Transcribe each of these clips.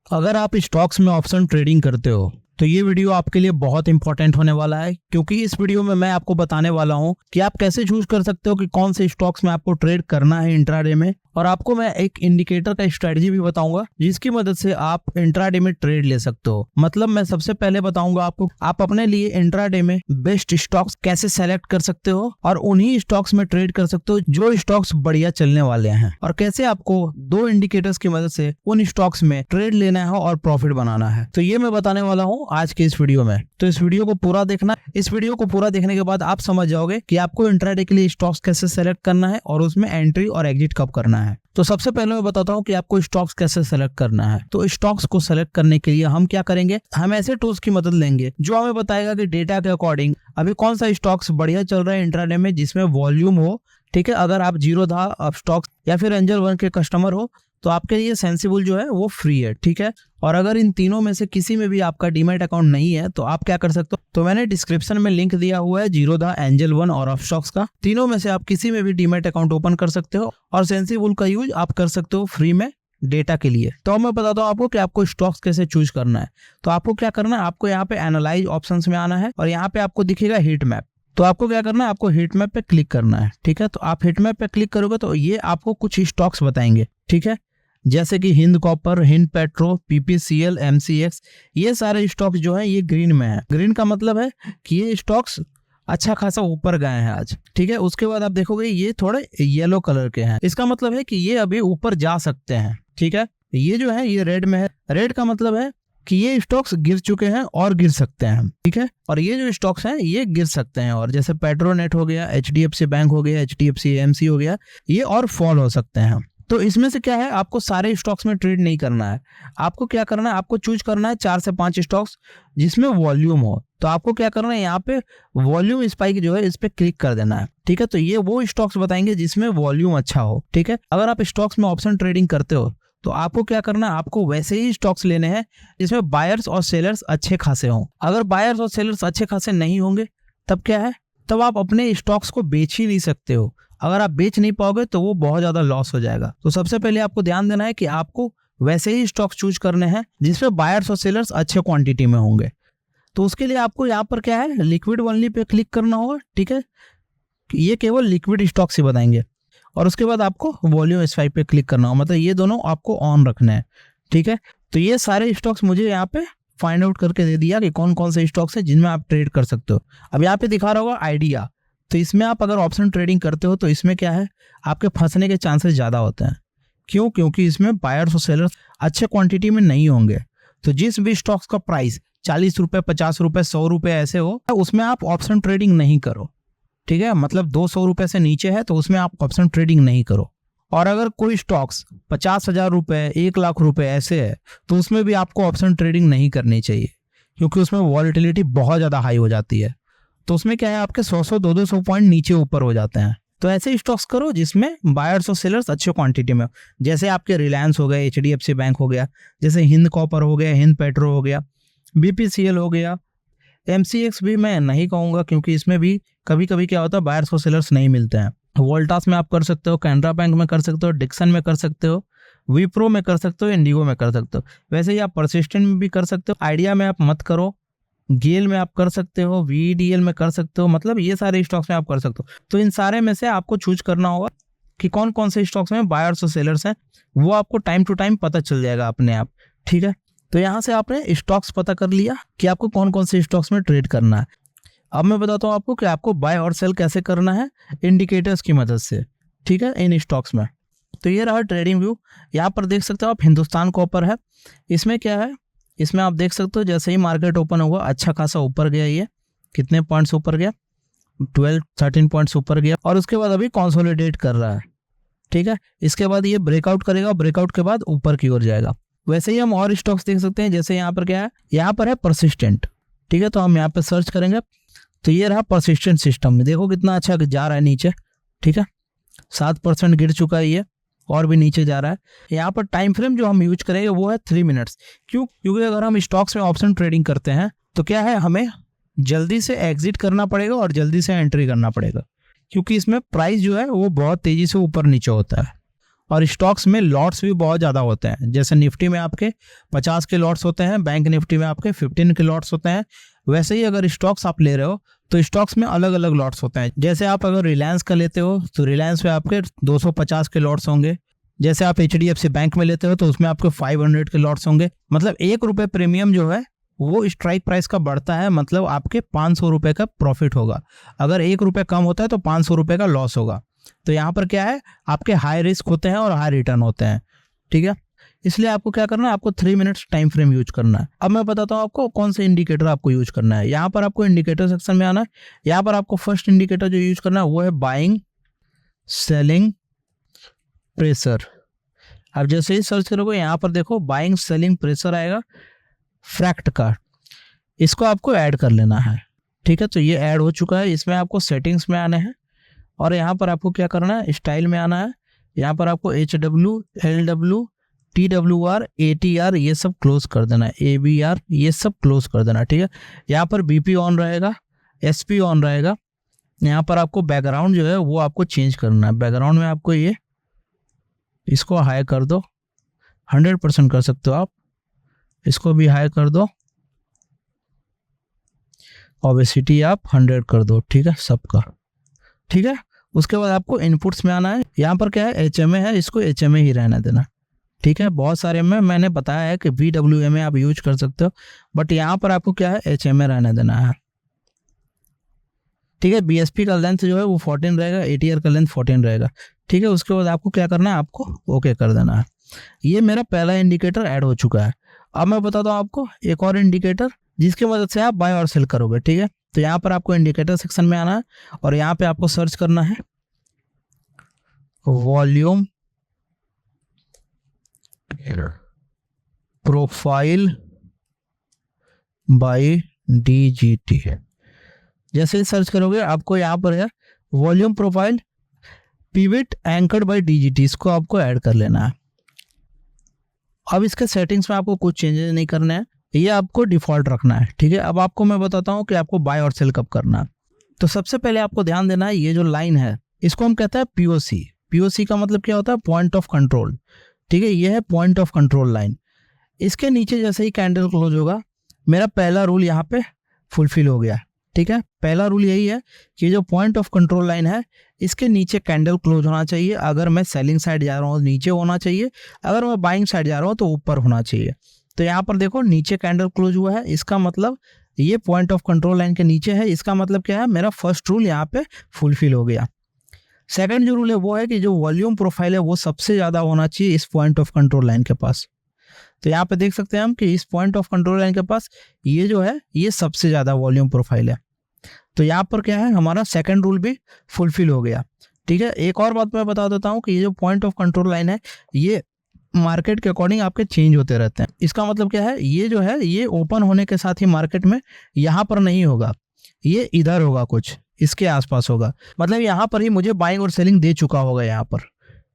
अगर आप स्टॉक्स में ऑप्शन ट्रेडिंग करते हो तो ये वीडियो आपके लिए बहुत इंपॉर्टेंट होने वाला है, क्योंकि इस वीडियो में मैं आपको बताने वाला हूं कि आप कैसे चूज कर सकते हो कि कौन से स्टॉक्स में आपको ट्रेड करना है इंट्राडे में। और आपको मैं एक इंडिकेटर का स्ट्रेटजी भी बताऊंगा जिसकी मदद से आप इंट्राडे में ट्रेड ले सकते हो। मतलब मैं सबसे पहले बताऊंगा आपको आप अपने लिए इंट्राडे में बेस्ट स्टॉक्स कैसे सेलेक्ट कर सकते हो और उन्हीं स्टॉक्स में ट्रेड कर सकते हो जो स्टॉक्स बढ़िया चलने वाले हैं, और कैसे आपको दो इंडिकेटर्स की मदद से उन स्टॉक्स में ट्रेड लेना है और प्रॉफिट बनाना है। तो ये मैं बताने वाला हूँ आज के इस वीडियो में। तो इस वीडियो को पूरा देखना। इस वीडियो को पूरा देखने के बाद आप समझ जाओगे कि आपको इंट्राडे के लिए स्टॉक्स कैसे सेलेक्ट करना है और उसमें एंट्री और एग्जिट कब करना है। तो सबसे पहले मैं बताता हूँ कि आपको स्टॉक्स कैसे सेलेक्ट करना है। तो स्टॉक्स को सेलेक्ट करने के लिए हम क्या करेंगे, हम ऐसे टूल्स की मदद लेंगे जो हमें बताएगा कि डेटा के अकॉर्डिंग अभी कौन सा स्टॉक्स बढ़िया चल रहा है इंट्राडे में जिसमें वॉल्यूम हो। ठीक है, अगर आप जीरोधा स्टॉक्स या फिर एंजल वन के कस्टमर हो तो आपके लिए सेंसिबल जो है वो फ्री है। ठीक है, और अगर इन तीनों में से किसी में भी आपका डीमैट अकाउंट नहीं है तो आप क्या कर सकते हो, तो मैंने डिस्क्रिप्शन में लिंक दिया हुआ है जीरोधा, एंजल वन और अपस्टॉक्स का। तीनों में से आप किसी में भी डीमैट अकाउंट ओपन कर सकते हो और सेंसिबल का यूज आप कर सकते हो फ्री में डेटा के लिए। तो मैं बताता हूँ आपको कि आपको स्टॉक्स कैसे चूज करना है। तो आपको क्या करना है, आपको यहाँ पे एनालाइज ऑप्शंस में आना है और यहाँ पे आपको दिखेगा हीट मैप। तो आपको क्या करना है, आपको हीट मैप पे क्लिक करना है। ठीक है, तो आप हीट मैप पे क्लिक करोगे तो ये आपको कुछ स्टॉक्स बताएंगे। ठीक है, जैसे कि Hind Copper, Hind Petro, PPCL, MCX, ये सारे स्टॉक्स जो है ये ग्रीन में है। ग्रीन का मतलब है कि ये स्टॉक्स अच्छा खासा ऊपर गए हैं आज। ठीक है, उसके बाद आप देखोगे ये थोड़े येलो कलर के हैं, इसका मतलब है कि ये अभी ऊपर जा सकते हैं। ठीक है, ये जो है ये रेड में है। रेड का मतलब है कि ये स्टॉक्स गिर चुके हैं और गिर सकते हैं। ठीक है, और ये जो स्टॉक्स हैं ये गिर सकते हैं, और जैसे पेट्रोनेट हो गया, एचडीएफसी बैंक हो गया, एचडीएफसी एएमसी हो गया, ये और फॉल हो सकते हैं। तो इसमें से क्या है, आपको सारे स्टॉक्स में ट्रेड नहीं करना है। आपको क्या करना है, आपको चूज करना है 4 से 5 स्टॉक्स जिसमें वॉल्यूम हो। तो आपको क्या करना है, यहाँ पे वॉल्यूम स्पाइक जो है इस पे क्लिक कर देना है। ठीक है, तो ये वो स्टॉक्स बताएंगे जिसमें वॉल्यूम अच्छा हो। ठीक है, अगर आप स्टॉक्स में ऑप्शन ट्रेडिंग करते हो तो आपको क्या करना है, आपको वैसे ही स्टॉक्स लेने हैं जिसमें बायर्स और सेलर्स अच्छे खासे हों। अगर बायर्स और सेलर्स अच्छे खासे नहीं होंगे तब क्या है, तब आप अपने स्टॉक्स को बेच ही नहीं सकते हो। अगर आप बेच नहीं पाओगे तो वो बहुत ज्यादा लॉस हो जाएगा। तो सबसे पहले आपको ध्यान देना है कि आपको वैसे ही स्टॉक्स चूज करने हैं जिसमें बायर्स और सेलर्स अच्छे क्वांटिटी में होंगे। तो उसके लिए आपको यहाँ पर क्या है, लिक्विड ओनली पे क्लिक करना होगा। ठीक है, ये केवल लिक्विड स्टॉक्स ही बताएंगे। और उसके बाद आपको वॉल्यूम स्वाइप पे क्लिक करना होगा, मतलब ये दोनों आपको ऑन रखना है। ठीक है, तो ये सारे स्टॉक्स मुझे यहाँ पे फाइंड आउट करके दे दिया कि कौन कौन से स्टॉक्स है जिनमें आप ट्रेड कर सकते हो। अब यहाँ पे दिखा रहा होगा आइडिया, तो इसमें आप अगर ऑप्शन ट्रेडिंग करते हो तो इसमें क्या है, आपके फंसने के चांसेस ज्यादा होते हैं। क्यों? क्योंकि इसमें बायर्स और सेलर्स अच्छे क्वांटिटी में नहीं होंगे। तो जिस भी स्टॉक्स का प्राइस 40 रुपए, 50 रुपए, 100 रुपए ऐसे हो, उसमें आप ऑप्शन ट्रेडिंग नहीं करो। ठीक है, मतलब 200 रुपए से नीचे है तो उसमें आप ऑप्शन ट्रेडिंग नहीं करो। और अगर कोई स्टॉक्स 50,000 रुपए, 1 लाख रुपए ऐसे है तो उसमें भी आपको ऑप्शन ट्रेडिंग नहीं करनी चाहिए, क्योंकि उसमें वॉलेटिलिटी बहुत ज्यादा हाई हो जाती है। तो उसमें क्या है, आपके 100 200 पॉइंट नीचे ऊपर हो जाते हैं। तो ऐसे स्टॉक्स करो जिसमें बायर्स और सेलर्स अच्छे क्वांटिटी में हो, जैसे आपके रिलायंस हो गए, एचडीएफसी बैंक हो गया, जैसे हिंद कॉपर हो गया, हिंद पेट्रो हो गया, बीपीसीएल हो गया। एमसीएक्स भी मैं नहीं कहूंगा क्योंकि इसमें भी कभी कभी क्या होता है, बायर्स और सेलर्स नहीं मिलते हैं। वोल्टास में आप कर सकते हो, कैनरा बैंक में कर सकते हो, डिक्सन में कर सकते हो, विप्रो में कर सकते हो, इंडिगो में कर सकते हो। वैसे ही आप परसिस्टेंट में भी कर सकते हो, आइडिया में आप मत करो, गेल में आप कर सकते हो, वीडीएल में कर सकते हो, मतलब ये सारे स्टॉक्स में आप कर सकते हो। तो इन सारे में से आपको चूज करना होगा कि कौन कौन से स्टॉक्स में बायर्स और सेलर्स हैं, वो आपको टाइम टू टाइम पता चल जाएगा अपने आप। ठीक है, तो यहाँ से आपने स्टॉक्स पता कर लिया कि आपको कौन कौन से स्टॉक्स में ट्रेड करना है। अब मैं बताता हूँ आपको कि आपको बाय और सेल कैसे करना है इंडिकेटर्स की मदद से। ठीक है, इन स्टॉक्स में। तो ये रहा ट्रेडिंग व्यू। यहाँ पर देख सकते हो आप हिंदुस्तान कॉपर है। इसमें क्या है, इसमें आप देख सकते हो जैसे ही मार्केट ओपन हुआ अच्छा खासा ऊपर गया, ये कितने पॉइंट्स ऊपर गया, 12-13 पॉइंट्स ऊपर गया, और उसके बाद अभी कंसोलिडेट कर रहा है। ठीक है, इसके बाद ये ब्रेकआउट करेगा, ब्रेकआउट के बाद ऊपर की ओर जाएगा। वैसे ही हम और स्टॉक्स देख सकते हैं, जैसे यहाँ पर क्या है, यहाँ पर है परसिस्टेंट। ठीक है, तो हम यहाँ पे सर्च करेंगे तो ये रहा परसिस्टेंट सिस्टम में, देखो कितना अच्छा जा रहा है नीचे। ठीक है, 7% गिर चुका है ये, और भी नीचे जा रहा है। यहाँ पर टाइम फ्रेम जो हम यूज करेंगे वो है 3 मिनट्स। क्यों? क्योंकि अगर हम स्टॉक्स में ऑप्शन ट्रेडिंग करते हैं तो क्या है, हमें जल्दी से एग्जिट करना पड़ेगा और जल्दी से एंट्री करना पड़ेगा, क्योंकि इसमें प्राइस जो है वो बहुत तेजी से ऊपर नीचे होता है। और स्टॉक्स में लॉट्स भी बहुत ज़्यादा होते हैं। जैसे निफ्टी में आपके 50 के लॉट्स होते हैं, बैंक निफ्टी में आपके 15 के लॉट्स होते हैं। वैसे ही अगर स्टॉक्स आप ले रहे हो तो स्टॉक्स में अलग अलग लॉट्स होते हैं। जैसे आप अगर रिलायंस का लेते हो तो रिलायंस में आपके 250 के लॉट्स होंगे। जैसे आप HDFC बैंक में लेते हो तो उसमें आपके 500 के लॉट्स होंगे। मतलब ₹1 प्रीमियम जो है वो स्ट्राइक प्राइस का बढ़ता है, मतलब आपके ₹500 का प्रॉफिट होगा। अगर ₹1 कम होता है तो ₹500 का लॉस होगा। तो यहाँ पर क्या है, आपके हाई रिस्क होते हैं और हाई रिटर्न होते हैं, ठीक है। इसलिए आपको क्या करना है, आपको 3 मिनट्स टाइम फ्रेम यूज करना है। अब मैं बताता हूँ आपको कौन से इंडिकेटर आपको यूज करना है। यहाँ पर आपको इंडिकेटर सेक्शन में आना है। यहाँ पर आपको फर्स्ट इंडिकेटर जो यूज करना है वो है बाइंग सेलिंग प्रेशर। अब जैसे ही सर्च करोगे यहाँ पर देखो बाइंग सेलिंग प्रेशर आएगा फ्रैक्ट का, इसको आपको ऐड कर लेना है, ठीक है। तो ये ऐड हो चुका है। इसमें आपको सेटिंग्स में आने हैं और यहाँ पर आपको क्या करना है, स्टाइल में आना है। यहाँ पर आपको HW, LW, TWR, ATR ये सब क्लोज कर देना है, ABR ये सब क्लोज कर देना है, ठीक है। यहाँ पर BP ऑन रहेगा, SP ऑन रहेगा। यहाँ पर आपको बैकग्राउंड जो है वो आपको चेंज करना है। बैकग्राउंड में आपको ये इसको हाई कर दो, 100% कर सकते हो आप। इसको भी हाई कर दो, ओबेसिटी आप 100 कर दो, ठीक है, सबका, ठीक है। उसके बाद आपको इनपुट्स में आना है। यहाँ पर क्या है, HMA है, इसको HMA ही रहने देना, ठीक है। बहुत सारे में मैंने बताया है कि VWMA आप यूज कर सकते हो, बट यहाँ पर आपको क्या है, HMA रहने देना है, ठीक है। BSP का लेंथ जो है वो 14 रहेगा, ATR का लेंथ 14 रहेगा, ठीक है। उसके बाद आपको क्या करना है, आपको ओके कर देना है। ये मेरा पहला इंडिकेटर ऐड हो चुका है। अब मैं बताता हूँ आपको एक और इंडिकेटर जिसकी मदद से आप बाय और सेल करोगे, ठीक है। तो यहाँ पर आपको इंडिकेटर सेक्शन में आना है और यहाँ पे आपको सर्च करना है वॉल्यूम प्रोफाइल बाय DGT। जैसे ही सर्च करोगे आपको यहाँ पर है volume profile pivot anchored by DGT, इसको आपको ऐड कर लेना है। अब इसके सेटिंग्स में आपको कुछ चेंजेस नहीं करने हैं, ये आपको डिफॉल्ट रखना है, ठीक है। अब आपको मैं बताता हूँ कि आपको बाय और सेल कब करना है। तो सबसे पहले आपको ध्यान देना है, ये जो लाइन है इसको हम कहते हैं POC। POC का मतलब क्या होता है, पॉइंट ऑफ कंट्रोल, ठीक है। ये है पॉइंट ऑफ कंट्रोल लाइन। इसके नीचे जैसे ही कैंडल क्लोज होगा, मेरा पहला रूल यहाँ पे फुलफिल हो गया, ठीक है। पहला रूल यही है कि जो पॉइंट ऑफ कंट्रोल लाइन है इसके नीचे कैंडल क्लोज होना चाहिए। अगर मैं सेलिंग साइड जा रहा हूँ नीचे होना चाहिए, अगर मैं बाइंग साइड जा रहा हूँ तो ऊपर होना चाहिए। तो यहाँ पर देखो नीचे कैंडल क्लोज हुआ है, इसका मतलब ये पॉइंट ऑफ कंट्रोल लाइन के नीचे है। इसका मतलब क्या है, मेरा फर्स्ट रूल यहाँ पे फुलफिल हो गया। सेकंड जो रूल है वो है कि जो वॉल्यूम प्रोफाइल है वो सबसे ज़्यादा होना चाहिए इस पॉइंट ऑफ कंट्रोल लाइन के पास। तो यहाँ पे देख सकते हैं हम कि इस पॉइंट ऑफ कंट्रोल लाइन के पास ये जो है ये सबसे ज़्यादा वॉल्यूम प्रोफाइल है। तो यहाँ पर क्या है, हमारा सेकंड रूल भी फुलफिल हो गया, ठीक है। एक और बात मैं बता देता हूँ कि ये जो पॉइंट ऑफ कंट्रोल लाइन है ये मार्केट के अकॉर्डिंग आपके चेंज होते रहते हैं। इसका मतलब क्या है, ये जो है ये ओपन होने के साथ ही मार्केट में यहाँ पर नहीं होगा, ये इधर होगा, कुछ इसके आसपास होगा। मतलब यहाँ पर ही मुझे बाइंग और सेलिंग दे चुका होगा यहाँ पर,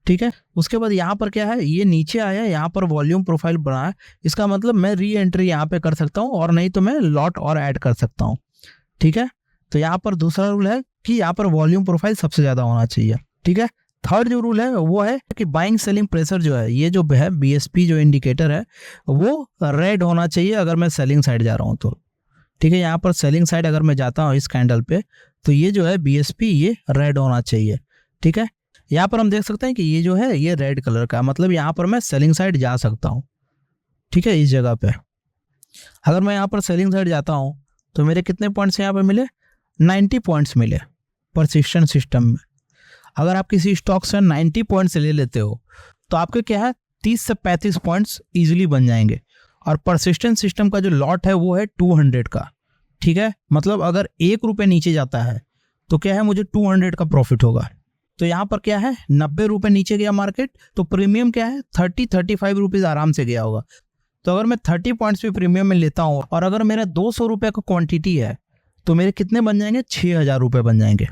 ठीक है। उसके बाद यहाँ पर क्या है, ये नीचे आया, यहाँ पर वॉल्यूम प्रोफाइल बना है। इसका मतलब मैं री एंट्री यहाँ पे कर सकता हूँ और नहीं तो मैं लॉट और ऐड कर सकता हूँ, ठीक है। तो यहाँ पर दूसरा रूल है कि यहाँ पर वॉल्यूम प्रोफाइल सबसे ज़्यादा होना चाहिए, ठीक है। थर्ड जो रूल है वो है कि बाइंग सेलिंग प्रेशर जो है, ये जो है BSP जो इंडिकेटर है वो रेड होना चाहिए अगर मैं सेलिंग साइड जा रहा हूँ तो, ठीक है। यहाँ पर सेलिंग साइड अगर मैं जाता हूँ इस कैंडल पे तो ये जो है BSP ये रेड होना चाहिए, ठीक है। यहाँ पर हम देख सकते हैं कि ये जो है ये रेड कलर का, मतलब यहाँ पर मैं सेलिंग साइड जा सकता हूँ, ठीक है। इस जगह पे अगर मैं यहाँ पर सेलिंग साइड जाता हूँ तो मेरे कितने पॉइंट्स यहाँ पे मिले, 90 पॉइंट्स मिले परसिस्टेंट सिस्टम में। अगर आप किसी स्टॉक से 90 पॉइंट्स ले लेते हो तो आपके क्या है 30 से 35 पॉइंट्स इजीली बन जाएंगे। और परसिस्टेंट सिस्टम का जो लॉट है वो है 200 का, ठीक है। मतलब अगर ₹1 नीचे जाता है तो क्या है, मुझे 200 का प्रॉफिट होगा। तो यहाँ पर क्या है, ₹90 नीचे गया मार्केट तो प्रीमियम क्या है 30-35 रुपीज़ आराम से गया होगा। तो अगर मैं 30 पॉइंट्स भी प्रीमियम में लेता हूँ और अगर मेरा ₹200 का क्वांटिटी है तो मेरे कितने बन जाएंगे, 6000 रुपये बन जाएंगे,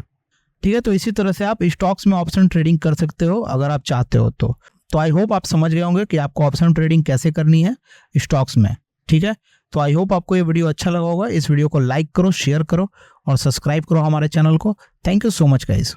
ठीक है। तो इसी तरह से आप स्टॉक्स में ऑप्शन ट्रेडिंग कर सकते हो अगर आप चाहते हो तो आई होप आप समझ गए होंगे कि आपको ऑप्शन ट्रेडिंग कैसे करनी है स्टॉक्स में, ठीक है। तो आई होप आपको ये वीडियो अच्छा लगा होगा। इस वीडियो को लाइक करो, शेयर करो और सब्सक्राइब करो हमारे चैनल को। Thank you so much guys.